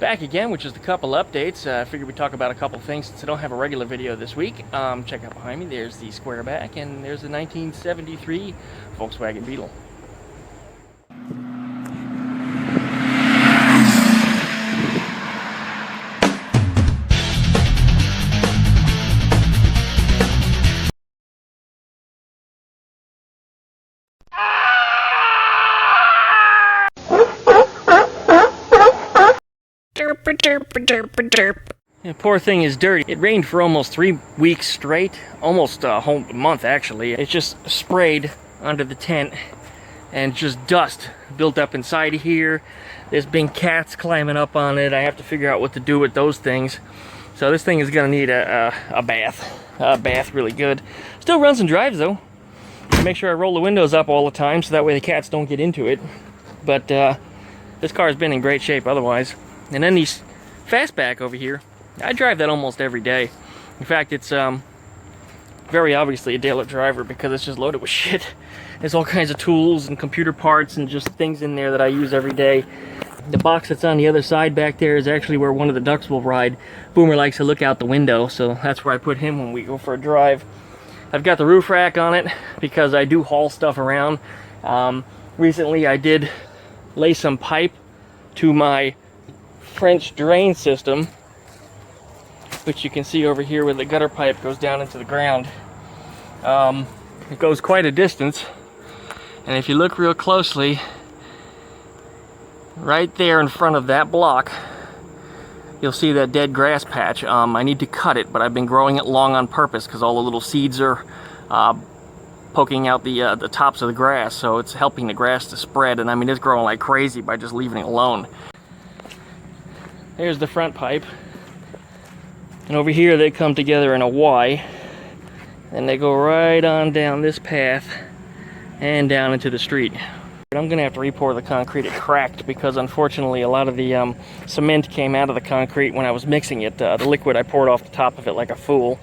Back again, which is the couple updates. I figured we'd talk about a couple things since I don't have a regular video this week. Check out behind me, there's the square back, and there's the 1973 Volkswagen Beetle. The poor thing is dirty. It rained for almost 3 weeks straight, almost a whole month actually. It's just sprayed under the tent and just dust built up inside of here. There's been cats climbing up on it. I have to figure out what to do with those things. So this thing is gonna need a bath really good. Still runs and drives though. Make sure I roll the windows up all the time so that way the cats don't get into it. But this car has been in great shape otherwise. And then these fastback over here, I drive that almost every day. In fact, it's very obviously a daily driver because it's just loaded with shit. There's all kinds of tools and computer parts and just things in there that I use every day. The box that's on the other side back there is actually where one of the ducks will ride. Boomer likes to look out the window, so that's where I put him when we go for a drive. I've got the roof rack on it because I do haul stuff around. Recently I did lay some pipe to my French drain system, which you can see over here where the gutter pipe goes down into the ground. It goes quite a distance, and if you look real closely, right there in front of that block, you'll see that dead grass patch. I need to cut it, but I've been growing it long on purpose because all the little seeds are poking out the tops of the grass, so it's helping the grass to spread, and I mean it's growing like crazy by just leaving it alone. There's the front pipe, and over here they come together in a Y, and they go right on down this path and down into the street. I'm gonna have to re-pour the concrete. It cracked because unfortunately a lot of the cement came out of the concrete when I was mixing it. The liquid I poured off the top of it like a fool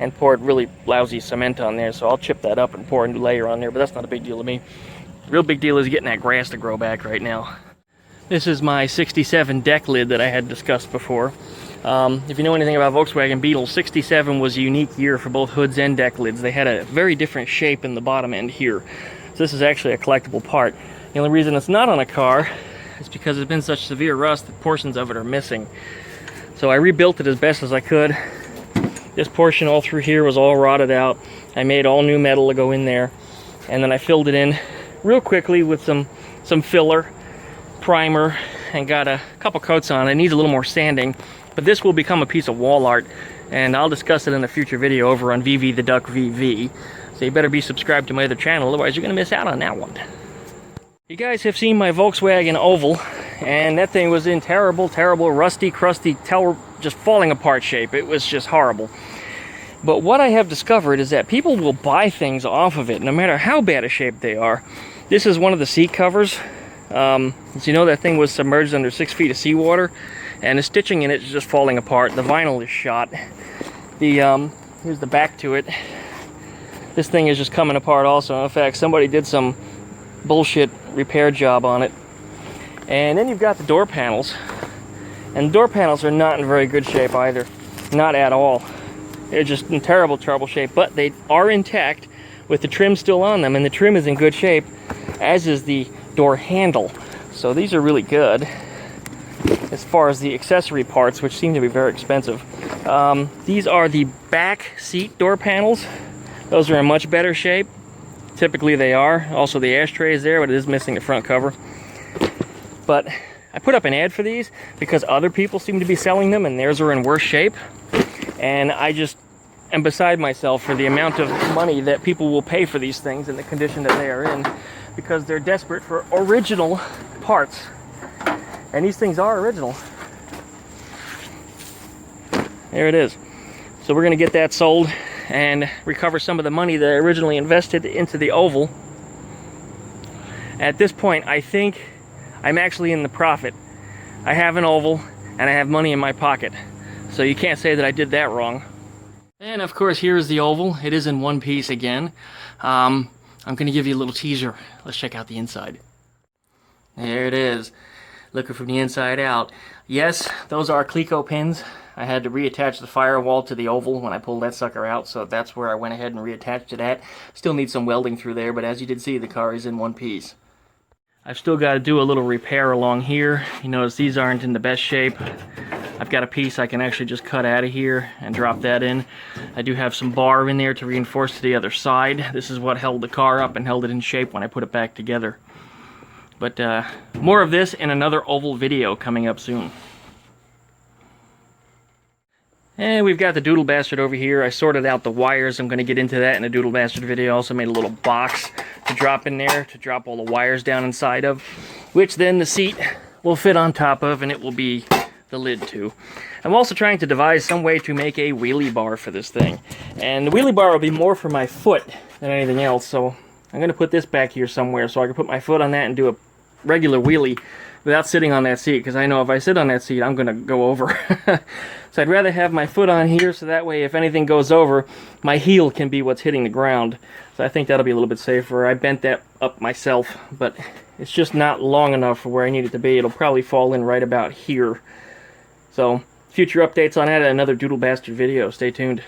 and poured really lousy cement on there, so I'll chip that up and pour a new layer on there, but that's not a big deal to me. The real big deal is getting that grass to grow back right now. This is my 67 deck lid that I had discussed before. If you know anything about Volkswagen Beetle, 67 was a unique year for both hoods and deck lids. They had a very different shape in the bottom end here. So this is actually a collectible part. The only reason it's not on a car is because it's been such severe rust that portions of it are missing. So I rebuilt it as best as I could. This portion all through here was all rotted out. I made all new metal to go in there, and then I filled it in real quickly with some filler, primer, and got a couple coats on it. It needs a little more sanding, but this will become a piece of wall art, and I'll discuss it in a future video over on VV the Duck VV. So you better be subscribed to my other channel, otherwise you're gonna miss out on that one. You guys have seen my Volkswagen Oval, and that thing was in terrible, rusty, crusty, just falling apart shape. It was just horrible. But what I have discovered is that people will buy things off of it, no matter how bad a shape they are. This is one of the seat covers. As you know, that thing was submerged under 6 feet of seawater, and the stitching in it is just falling apart. The vinyl is shot. Here's the back to it. This thing is just coming apart also. In fact, somebody did some bullshit repair job on it. And then you've got the door panels, and the door panels are not in very good shape either. Not at all. They're just in terrible shape, but they are intact with the trim still on them, and the trim is in good shape, as is the door handle. So these are really good as far as the accessory parts, which seem to be very expensive. These are the back seat door panels. Those are in much better shape. Typically they are. Also the ashtray is there, but it is missing the front cover. But I put up an ad for these because other people seem to be selling them and theirs are in worse shape. And I just am beside myself for the amount of money that people will pay for these things in the condition that they are in, because they're desperate for original parts. And these things are original. There it is. So we're going to get that sold and recover some of the money that I originally invested into the Oval. At this point, I think I'm actually in the profit. I have an Oval and I have money in my pocket. So you can't say that I did that wrong. And of course, here's the Oval. It is in one piece again. I'm going to give you a little teaser. Let's check out the inside. There it is. looking from the inside out. Yes, those are Cleco pins. I had to reattach the firewall to the oval when I pulled that sucker out, so that's where I went ahead and reattached it at. Still need some welding through there, but as you did see, the car is in one piece. I've still got to do a little repair along here. You notice these aren't in the best shape. I've got a piece I can actually just cut out of here and drop that in. I do have some bar in there to reinforce to the other side. This is what held the car up and held it in shape when I put it back together. But more of this in another oval video coming up soon. And we've got the Doodle Bastard over here. I sorted out the wires. I'm going to get into that in a Doodle Bastard video. I also made a little box to drop in there to drop all the wires down inside of, which then the seat will fit on top of, and it will be the lid too. I'm also trying to devise some way to make a wheelie bar for this thing. And the wheelie bar will be more for my foot than anything else, so I'm going to put this back here somewhere so I can put my foot on that and do a regular wheelie without sitting on that seat, because I know if I sit on that seat, I'm going to go over. So I'd rather have my foot on here, so that way if anything goes over, my heel can be what's hitting the ground. So I think that'll be a little bit safer. I bent that up myself, but it's just not long enough for where I need it to be. It'll probably fall in right about here. So future updates on that in another Doodle Bastard video. Stay tuned.